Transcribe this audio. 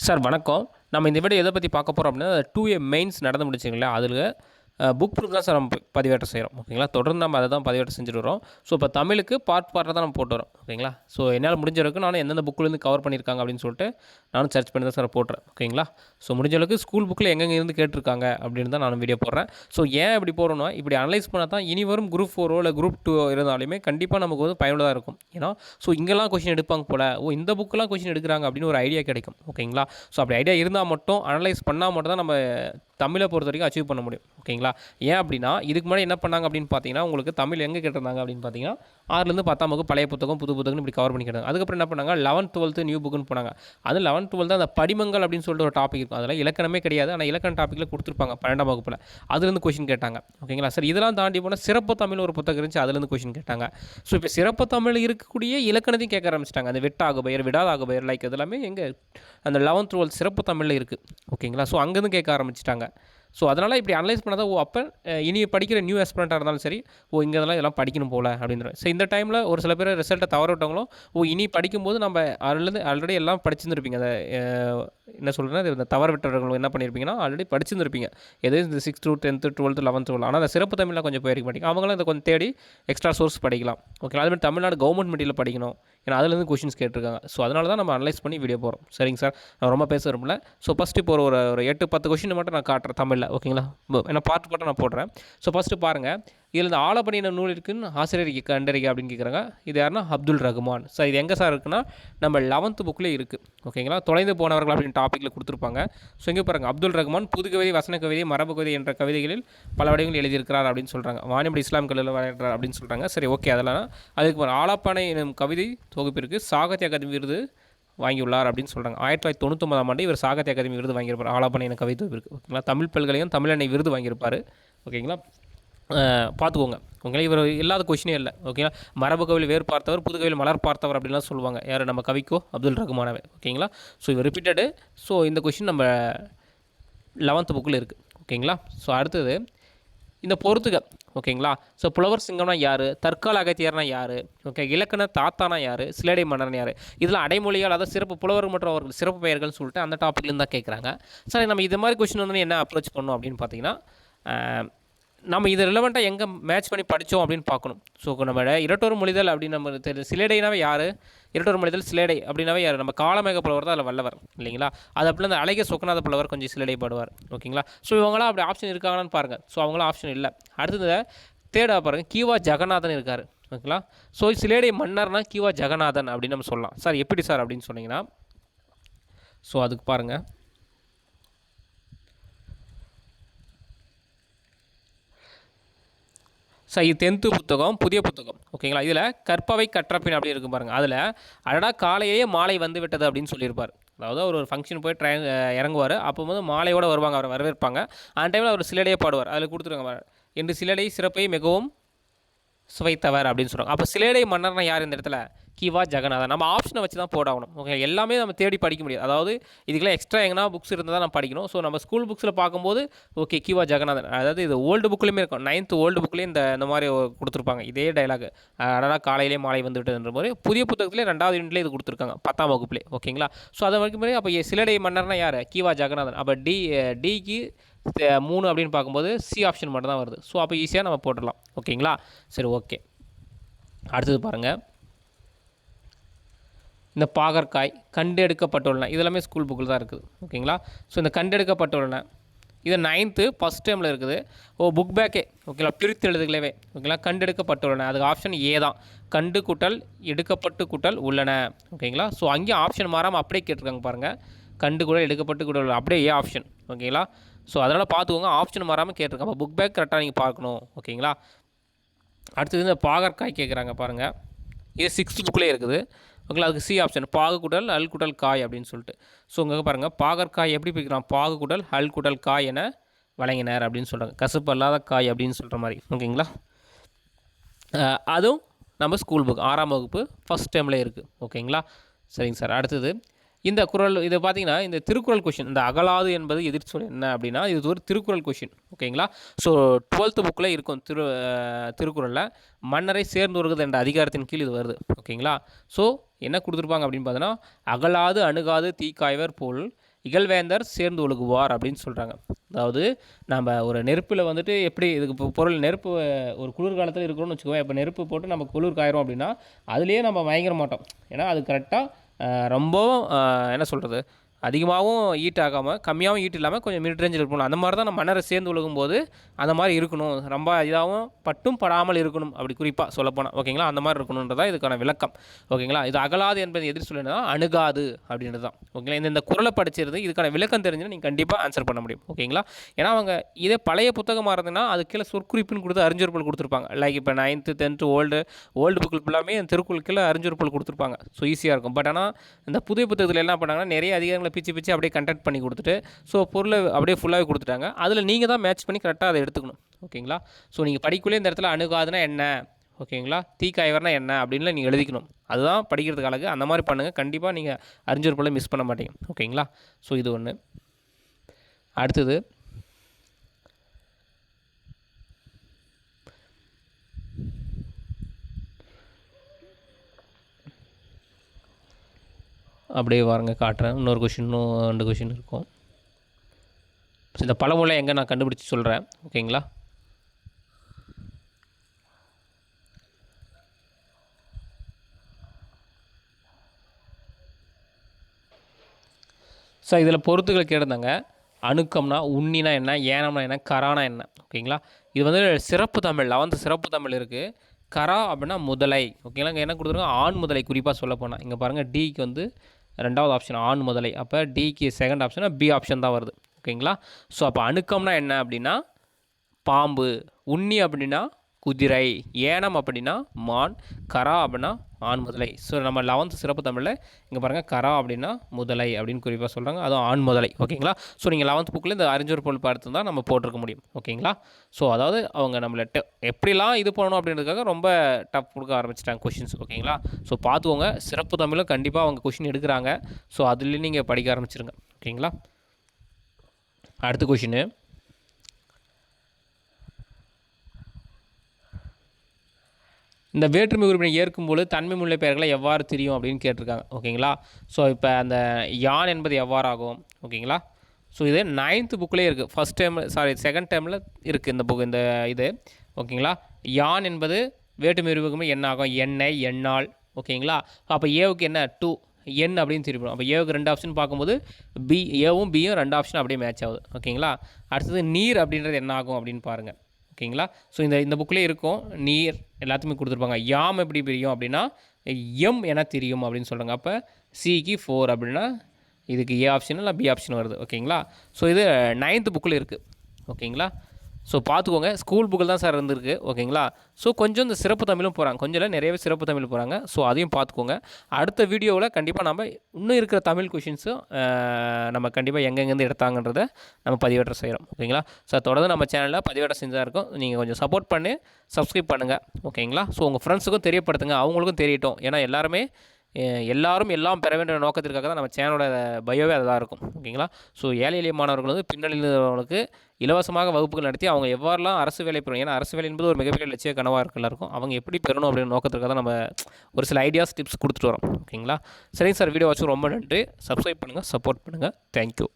Sir வணக்கம். நம்ம இந்த வீடியோ எத பத்தி பார்க்க போறோம் அப்படின்னா, 2A மெயின்ஸ் நடந்து முடிச்சுங்களா, அதில புக் ப்ரூஃப் தான் சார் நம்ம பதிவேற்றம் செய்றோம். ஓகேங்களா. தொடர்ந்து நம்ம அத தான் பதிவேற்றம் செஞ்சுட்டு வரோம். ஸோ, இப்போ தமிழுக்கு பார்ட்டா தான் நம்ம போட்டு வரோம். ஓகேங்களா. ஸோ, என்னால முடிஞ்ச அளவுக்கு நானும் எந்தெந்த புக்லேருந்து கவர் பண்ணியிருக்காங்க அப்படின்னு சொல்லிட்டு, நானும் சர்ச் பண்ணி தான் சார் போடுறேன். ஓகேங்களா. ஸோ, முடிஞ்ச அளவுக்கு ஸ்கூல் புக்கில் எங்கெங்க இருந்து கேட்டிருக்காங்க அப்படின்னு தான் நானும் வீடியோ போடுறேன். ஸோ, ஏன் இப்படி போடுறோம்னா, இப்படி அனலைஸ் பண்ணா தான் இனி வரும் குரூப் 4ஓ இல்ல குரூப் 2 இருந்தாலுமே கண்டிப்பா நமக்கு வந்து பயனுள்ளதா இருக்கும். ஏன்னா, ஸோ இங்கெல்லாம் கொஸ்டின் எடுப்பாங்க போல. ஓ! இந்த புக்கெல்லாம் கொஸ்டின் எடுக்குறாங்க அப்படின்னு ஒரு ஐடியா கிடைக்கும். ஓகேங்களா. ஸோ, அப்படி ஐடியா இருந்தா மட்டும் அனலைஸ் பண்ணா மட்டும் தான் நம்ம தமிழை பொறுத்தவரைக்கும் அச்சீவ் பண்ண முடியும். ஓகேங்களா. ஏன் அப்படின்னா, இதுக்கு முன்னாடி என்ன பண்ணாங்க அப்படின்னு பார்த்தீங்கன்னா, உங்களுக்கு தமிழ் எங்கே கேட்டிருந்தாங்க அப்படின்னு பார்த்தீங்கன்னா, 6லேருந்து 10ஆம் வகுப்பு பழைய புத்தகம், புது புத்தகம்னு இப்படி கவர் பண்ணி கேட்டாங்க. அதுக்கப்புறம் என்ன பண்ணாங்க, 11த், 12த் நியூ புக்குன்னு போனாங்க. அது 11த், 12த் அந்த படிமங்கள் அப்படின்னு சொல்லிட்டு ஒரு டாபிக் இருக்கும். அதெல்லாம் இலக்கணமே கிடையாது. ஆனால் இலக்கண டாப்பிக்கில் கொடுத்துருப்பாங்க 12ஆம் வகுப்பில். அதுலேருந்து கொஸ்டின் கேட்டாங்க. ஓகேங்களா. சரி, இதெல்லாம் தாண்டி போனால் சிறப்பு தமிழ் ஒரு புத்தகம் இருந்துச்சு. அதுலேருந்து கொஸ்டின் கேட்டாங்க. ஸோ, இப்போ சிறப்பு தமிழ் இருக்கக்கூடிய இலக்கணத்தையும் கேட்க ஆரம்பிச்சிட்டாங்க. அந்த வெட்டாகு பெயர், விடாதாக பெயர் லைக் இதெல்லாமே எங்கே அந்த 11th, 12th சிறப்பு தமிழில் இருக்குது. ஓகேங்களா. ஸோ, அங்கேருந்து கேட்க ஆரம்பிச்சிட்டாங்க. ஸோ, அதனால் இப்படி அனலைஸ் பண்ணால் தான் அப்போ இனி படிக்கிற நியூ ஆஸ்பிரண்ட்டாக இருந்தாலும் சரி, இதெல்லாம் படிக்கணும் போல அப்படின்ற. ஸோ, இந்த டைமில் ஒரு சில பேர் ரிசல்ட்டை தவற விட்டவங்களும், இனி படிக்கும்போது நம்ம அதுலேருந்து ஆல்ரெடி எல்லாம் படிச்சிருந்துருப்பீங்க. அதை என்ன சொல்கிறேன்னா, இந்த தவற விட்டவர்கள் என்ன பண்ணியிருப்பீங்கன்னா, ஆல்ரெடி படிச்சிருந்துருப்பீங்க. எது இந்த 6th, 10th, 12th, 11th. ஆனால் அந்த சிறப்பு தமிழில் கொஞ்சம் போயிருக்க மாட்டீங்க. அவங்களும் இதை கொஞ்சம் தேடி எக்ஸ்ட்ரா சோர்ஸ் படிக்கலாம். ஓகே. அதுமாதிரி தமிழ்நாடு கவர்மெண்ட் மெட்டீரியல் படிக்கணும். ஏன்னா அதுலேருந்து கொஷின்ஸ் கேட்டிருக்காங்க. ஸோ, அதனால தான் நம்ம அனலைஸ் பண்ணி வீடியோ போகிறோம். சரிங்க சார். நான் ரொம்ப பேச விரும்பல. ஸோ, ஃபஸ்ட்டு இப்போ ஒரு 8, 10 கொஷின் மட்டும் நான் காட்டுறேன் தமிழில். ஓகேங்களா. ஏன்னா பார்ட் நான் போடுறேன். ஸோ, ஃபஸ்ட்டு பாருங்கள். இதில் இந்த ஆலப்படியின நூல் இருக்குன்னு ஆசிரியர் கண்டறிக அப்படின்னு கேட்குறாங்க. இது யாருன்னா அப்துல் ரகுமான். சார் இது எங்கே சார் இருக்குன்னா, நம்ம 11th புக்கில் இருக்குது. ஓகேங்களா. தொலைந்து போனவர்கள் அப்படின்னு டாப்பிக்கில் கொடுத்துருப்பாங்க. ஸோ, இங்கே பாருங்கள், அப்துல் ரகுமான் புது கவிதை, வசன கவிதை, மரபு கவிதை என்ற கவிதைகளில் பல வடிவங்கள் எழுதியிருக்கிறார் அப்படின்னு சொல்கிறாங்க. வாணிபடி இஸ்லாம் கல்லூரியில் வரைகிறார் அப்படின்னு சொல்கிறாங்க. சரி, ஓகே. அதெல்லாம் அதுக்கு ஆலாப்பானை எனும் கவிதை தொகுப்பிற்கு சாகித்ய அகாதமி விருது வாங்கியுள்ளார் அப்படின்னு சொல்கிறாங்க. 1999ஆம் ஆண்டு இவர் சாகித்ய அகாதமி விருது வாங்கியிருப்பார். ஆலாப்பானை என கவிதை தொகுப்பிற்கு. ஓகேங்களா. தமிழ் பல்கலையும் தமிழெண்ணை விருது வாங்கியிருப்பார். ஓகேங்களா. பார்த்துக்கோங்க. ஓகேங்களா. இவர் இல்லாத கொஷினே இல்லை. ஓகேங்களா. மரபு கவியில் வேறு பார்த்தவர், புது கவியில் மலர் பார்த்தவர் அப்படின்லாம் சொல்லுவாங்க. யார் நம்ம கவிக்கோ அப்துல் ரகுமானவே. ஓகேங்களா. ஸோ, இவர் ரிப்பீட்டடு. ஸோ, இந்த கொஷின் நம்ம 11th புக்கில் இருக்குது. ஓகேங்களா. ஸோ, அடுத்தது இந்த பொறுத்துக. ஓகேங்களா. ஸோ, புலவர் சிங்கம்னா யார், தற்கால அகத்தியர்னா யார், ஓகே, இலக்கண தாத்தானா யார், சிலேடை மன்னர்னா யார், இதெல்லாம் அடைமொழியால் அதாவது சிறப்பு புலவர் மற்றும் அவர்கள் சிறப்பு பெயர்கள்னு சொல்லிட்டு அந்த டாப்பிக்லேருந்து தான் கேட்குறாங்க. சரி, நம்ம இது மாதிரி கொஸ்டின் வந்து என்ன அப்ரோச் பண்ணணும் அப்படின்னு பார்த்தீங்கன்னா, நம்ம இது ரிலவெண்ட்டாக எங்கே மேட்ச் பண்ணி படித்தோம் அப்படின்னு பார்க்கணும். ஸோ, நம்ம இரட்டொரு மொழிதல் அப்படின்னு நம்ம தெரியும். சிலேடைனாவே யார், இரட்டொரு மொழிதல் சிலேடை அப்படின்னாவே யார், நம்ம காலமேக புலவர் தான் அதில் வல்லவர் இல்லைங்களா. அது அப்படின்னா அந்த அழகிய சொக்கநாத புலவர் கொஞ்சம் சிலேடை பாடுவார். ஓகேங்களா. ஸோ, இவங்களாம் அப்படி ஆப்ஷன் இருக்காங்கன்னு பாருங்கள். ஸோ, அவங்களாம் ஆப்ஷன் இல்லை. அடுத்தது தேடா பாருங்கள், கீவா ஜெகநாதன் இருக்கார். ஓகேங்களா. ஸோ, சிலேடை மன்னர்னா கீவா ஜெகநாதன் அப்படின்னு நம்ம சொல்லலாம். சார் எப்படி சார் அப்படின்னு சொன்னீங்கன்னா, ஸோ அதுக்கு பாருங்கள், சார் இது 10th புத்தகம், புதிய புத்தகம். ஓகேங்களா. இதில் கற்பவை கற்றப்பின் அப்படி இருக்கும் பாருங்கள். அதில் அடடா காலையே மாலை வந்து விட்டது அப்படின்னு சொல்லியிருப்பார். அதாவது ஒரு ஃபங்க்ஷன் போய் இறங்குவார். அப்போ வந்து மாலையோடு வருவாங்க, அவரை வரவேற்பாங்க. அந்த டைமில் அவர் சிலடையே பாடுவார். அதில் கொடுத்துருங்க, என்று சிலடை சிறப்பை மிகவும் சுவைத்தவர் அப்படின்னு சொல்கிறாங்க. அப்போ சிலேடை மன்னர்னா யார் இந்த இடத்துல, கீவா ஜெகநாதன். நம்ம ஆப்ஷனை வச்சு தான் போடாகணும். ஓகே. எல்லாமே நம்ம தேடி படிக்க முடியாது. அதாவது இதுக்கெல்லாம் எக்ஸ்ட்ரா எங்கன்னா புக்ஸ் இருந்தால் தான் நம்ம படிக்கணும். ஸோ, நம்ம ஸ்கூல் புக்ஸில் பார்க்கும்போது ஓகே கீவா ஜெகநாதன், அதாவது இது ஓல்டு புக்லேயுமே இருக்கும். 9th ஓல்டு புக்லேயும் இந்த மாதிரி கொடுத்துருப்பாங்க. இதே டைலாக், அடடா காலையிலே மாலை வந்து விட்டதுன்ற மாதிரி. புதிய புத்தகத்திலே 2வது யூனிட்லேயே இது கொடுத்துருக்காங்க, 10ஆம் வகுப்புலேயே. ஓகேங்களா. ஸோ, அதை வரைக்கும் முன்னாடி அப்போ சிலடை மன்னர்னா யார், கீவா ஜெகநாதன். அப்போ டிக்கு 3 அப்படின்னு பார்க்கும்போது சி ஆப்ஷன் மட்டும் தான் வருது. ஸோ, அப்போ ஈஸியாக நம்ம போட்டுடலாம். ஓகேங்களா. சரி, ஓகே. அடுத்தது பாருங்கள், இந்த பாகற்காய் கண்டெடுக்கப்பட்டுள்ளன. இதெல்லாமே ஸ்கூல் புக்கில் தான் இருக்குது. ஓகேங்களா. ஸோ, இந்த கண்டெடுக்கப்பட்டுள்ளன இது 9th ஃபஸ்ட் டைமில் இருக்குது. புக் பேக்கே. ஓகேங்களா. பிரித்து எழுதுகளவே. ஓகேங்களா. கண்டெடுக்கப்பட்டுள்ளன, அதுக்கு ஆப்ஷன் ஏ தான். கண்டு கூட்டல் எடுக்கப்பட்டு கூட்டல் உள்ளன. ஓகேங்களா. ஸோ, அங்கேயும் ஆப்ஷன் மாறாமல் அப்படியே கேட்டிருக்காங்க பாருங்கள். கண்டு கூட எடுக்கப்பட்டு கூட அப்படியே ஏ ஆப்ஷன். ஓகேங்களா. ஸோ, அதனால் பார்த்துக்கோங்க, ஆப்ஷன் மாறாமல் கேட்டிருக்காங்க. அப்போ புக் பேக் கரெக்டாக நீங்கள் பார்க்கணும். ஓகேங்களா. அடுத்தது இந்த பாகற்காய் கேட்குறாங்க பாருங்கள். இது 6th புக்லேயே இருக்குது. ஓகேங்களா. அதுக்கு சி ஆப்ஷன் பாகு குடல் அல் குடல் காய் அப்படின்னு சொல்லிட்டு. ஸோ, இங்கே பாருங்கள், பாகற்காய் எப்படி பிரிக்கிறான், பாகு குடல் அல் குடல் காய் என வழங்கினார் அப்படின்னு சொல்கிறாங்க. கசப்பு அல்லாத காய் அப்படின்னு சொல்கிற மாதிரி. ஓகேங்களா. அதுவும் நம்ம ஸ்கூல் புக் 6ஆம் வகுப்பு ஃபஸ்ட் டைமில் இருக்குது. ஓகேங்களா. சரிங்க சார். அடுத்தது இந்த குறள், இதை பார்த்தீங்கன்னா இந்த திருக்குறள் கொஷின், இந்த அகலாது என்பது எதிர்ச்சொல் என்ன அப்படின்னா, இது ஒரு திருக்குறள் கொஷின். ஓகேங்களா. ஸோ, 12th புக்கில் இருக்கும். திருக்குறளில் மன்னரை சேர்ந்து வருகிறது என்ற அதிகாரத்தின் கீழ் இது வருது. ஓகேங்களா. ஸோ, என்ன கொடுத்துருப்பாங்க அப்படின்னு பார்த்தோன்னா, அகலாது அணுகாது தீக்காய்வர் போல் இகழ்வேந்தர் சேர்ந்து ஒழுகுவார் அப்படின்னு சொல்கிறாங்க. அதாவது நம்ம ஒரு நெருப்பில் வந்துட்டு எப்படி இதுக்கு பொருள் நெருப்பு ஒரு குளிர்காலத்தில் இருக்கிறோம்னு வச்சுக்கோங்க. இப்போ நெருப்பு போட்டு நம்ம குளிர் காயிரும் அப்படின்னா அதுலேயே நம்ம மயங்கிற மாட்டோம். ஏன்னா அது கரெக்டாக ரொம்பவும் என்ன சொல்கிறது, அதிகமாகவும் ஹீட் ஆகாமல் கம்மியாகவும் ஹீட் இல்லாமல் கொஞ்சம் மிட் ரேஞ்சில் இருக்கணும். அந்த மாதிரி தான் நம்ம மணரை சேர்ந்து ஒழுகும்போது அந்த மாதிரி இருக்கணும். ரொம்ப இதாகவும் பட்டும் படாமல் இருக்கணும், அப்படி குறிப்பாக சொல்லப்போனால். ஓகேங்களா, அந்த மாதிரி இருக்கணுன்றதான் இதுக்கான விளக்கம். ஓகேங்களா, இது அகலாது என்பது எதிர் சொல்லினா அணுகாது அப்படின்றது தான். ஓகேங்களா, இந்த குறளை படிச்சிருந்து இதுக்கான விளக்கம் தெரிஞ்சுன்னா நீங்கள் கண்டிப்பாக ஆன்சர் பண்ண முடியும். ஓகேங்களா, ஏன்னா அவங்க இதே பழைய புத்தகமாக இருந்ததுன்னா அது கீழே சொற்குறிப்புன்னு கொடுத்து அறிஞர்கள் கொடுத்துருப்பாங்க. லைக் இப்போ 9th 10th ஓல்டு புக்கில் ஃபுல்லாமே திருக்குறள் கீழே அறிஞர்கள் கொடுத்துருப்பாங்க. ஸோ ஈஸியாக இருக்கும். பட் ஆனால் இந்த புதிய புத்தகத்தில் என்ன பண்ணாங்கன்னா நிறைய அதிகாரங்களை பிச்சு அப்படியே கண்டெக்ட் பண்ணி கொடுத்துட்டு ஸோ பொருளை அப்படியே ஃபுல்லாகவே கொடுத்துட்டாங்க. அதில் நீங்கள் தான் மேட்ச் பண்ணி கரெக்டாக அதை எடுத்துக்கணும். ஓகேங்களா, ஸோ நீங்கள் படிக்கக்குள்ளே இந்த இடத்துல அணுகாதுன்னா என்ன, ஓகேங்களா, தீக்காய்வர்னா என்ன அப்படின்லாம் நீங்கள் எழுதிக்கணும். அதுதான் படிக்கிறதுக்கு அழகு. அந்த மாதிரி பண்ணுங்கள். கண்டிப்பாக நீங்கள் அறிஞர் போல மிஸ் பண்ண மாட்டீங்க. ஓகேங்களா, ஸோ இது ஒன்று. அடுத்தது அப்படியே வாருங்க காட்டுறேன். இன்னொரு கொஷின், இன்னும் 2 கொஷின் இருக்கும். இந்த பழமொழி எங்கே நான் கண்டுபிடிச்சி சொல்கிறேன். ஓகேங்களா, ஸோ இதில் பொறுத்துக்கள் கேட்டிருந்தாங்க. அணுக்கம்னா உண்ணினா என்ன, ஏனம்னா என்ன, கரானா என்ன. ஓகேங்களா, இது வந்து சிறப்பு தமிழ் 11th சிறப்பு தமிழ் இருக்குது. கரா அப்படின்னா முதலை. ஓகேங்களா, இங்கே என்ன கொடுத்துருங்க, ஆண் முதலை. குறிப்பாக சொல்ல போனால் இங்கே பாருங்கள், டிக்கு வந்து 2வது ஆப்ஷன் ஆண் முதலை. அப்போ டிக்கு 2nd ஆப்ஷனாக பி ஆப்ஷன் தான் வருது. ஓகேங்களா, ஸோ அப்போ அணுக்கம்னா என்ன அப்படின்னா பாம்பு, உண்ணி அப்படின்னா குதிரை, ஏனம் அப்படின்னா மான், கரா அப்படின்னா ஆண் முதலை. ஸோ நம்ம 11th சிறப்பு தமிழில் இங்கே பாருங்கள், கரா அப்படின்னா முதலை அப்படின்னு குறிப்பாக சொல்கிறாங்க. அதுவும் ஆண் முதலை. ஓகேங்களா, ஸோ நீங்கள் 11th புக்கில் இந்த அறிஞர் பொருள் பார்த்து தான் நம்ம போட்டிருக்க முடியும். ஓகேங்களா, ஸோ அதாவது அவங்க நம்மளை எப்படிலாம் இது பண்ணணும் அப்படின்றதுக்காக ரொம்ப டஃப் கொடுக்க ஆரம்பிச்சிட்டாங்க கொஷின்ஸ். ஓகேங்களா, ஸோ பார்த்துக்கோங்க. சிறப்பு தமிழும் கண்டிப்பாக அவங்க கொஷின் எடுக்கிறாங்க. ஸோ அதுலேயும் நீங்கள் படிக்க ஆரம்பிச்சிருங்க. ஓகேங்களா, அடுத்த கொஷின்னு, இந்த வேற்றுமை உறுப்பினை ஏற்கும்போது தன்மை முல்லை பெயர்களை எவ்வாறு தெரியும் அப்படின்னு கேட்டிருக்காங்க. ஓகேங்களா, ஸோ இப்போ அந்த யான் என்பது எவ்வாறாகும். ஓகேங்களா, ஸோ இது 9th புக்கிலே இருக்குது. ஃபஸ்ட் டைம் செகண்ட் டைமில் இருக்குது இந்த புக், இந்த இது. ஓகேங்களா, யான் என்பது வேற்றுமை உறுப்புமே என்ன ஆகும், எண்ணெய், எண்ணால். ஓகேங்களா, அப்போ ஏவுக்கு என்ன 2 எண் அப்படின்னு திருப்பிடும். அப்போ ஏவுக்கு 2 ஆப்ஷன் பார்க்கும்போது பி, ஏவும் பியும் 2 ஆப்ஷன் அப்படியே மேட்ச் ஆகுது. ஓகேங்களா, அடுத்தது நீர் அப்படின்றது என்ன ஆகும் அப்படின்னு பாருங்கள். ஓகேங்களா, ஸோ இந்த புக்கிலே இருக்கும். நீர் எல்லாத்துக்குமே கொடுத்துருப்பாங்க. யாம் எப்படி பிரியும் அப்படின்னா எம் என தெரியும் அப்படின்னு சொல்கிறாங்க. அப்போ சிக்கு 4 அப்படின்னா இதுக்கு ஏ ஆப்ஷன் இல்லை பி ஆப்ஷன் வருது. ஓகேங்களா, ஸோ இது 9th புக்கில் இருக்குது. ஓகேங்களா, ஸோ பார்த்துக்கோங்க. ஸ்கூல் புக்கில் தான் சார் இருந்திருக்கு. ஓகேங்களா, ஸோ கொஞ்சம் இந்த சிறப்பு தமிழும் போகிறாங்க. கொஞ்சம் இல்லை, நிறையவே சிறப்பு தமிழ் போகிறாங்க. ஸோ அதையும் பார்த்துக்கோங்க. அடுத்த வீடியோவில் கண்டிப்பாக நம்ம இன்னும் இருக்கிற தமிழ் கொஷின்ஸும் நம்ம கண்டிப்பாக எங்கெங்கேருந்து எடுத்தாங்கன்றதை நம்ம பதிவேற்றம் செய்கிறோம். ஓகேங்களா, ஸோ தொடர்ந்து நம்ம சேனலில் பதிவேற்றம் செஞ்சால் இருக்கும். நீங்கள் கொஞ்சம் சப்போர்ட் பண்ணி சப்ஸ்கிரைப் பண்ணுங்கள். ஓகேங்களா, ஸோ உங்கள் ஃப்ரெண்ட்ஸுக்கும் தெரியப்படுத்துங்க, அவங்களுக்கும் தெரியட்டும். ஏன்னா எல்லாரும் எல்லாம் பெற வேண்டிய நோக்கத்திற்காக தான் நம்ம சேனலோட பயோவே அதுதான் இருக்கும். ஓகேங்களா, ஸோ ஏழை எளிய மாணவர்கள் வந்து பின்னணியினர்களுக்கு இலவசமாக வகுப்புகள் நடத்தி அவங்க எவ்வாறெல்லாம் அரசு வேலை பெறும். ஏன்னா அரசு வேலை என்பது ஒரு மிகப்பெரிய லட்சிய கனவாக இருக்கு எல்லாருக்கும். அவங்க எப்படி பெறணும் அப்படின்னு நோக்கத்திற்காக தான் நம்ம ஒரு சில ஐடியாஸ் டிப்ஸ் கொடுத்துட்டு வரோம். ஓகேங்களா, சரிங்க சார், வீடியோ வாட்சுக்கு ரொம்ப நன்றி. சப்ஸ்கிரைப் பண்ணுங்கள், சப்போர்ட் பண்ணுங்கள். தேங்க்யூ.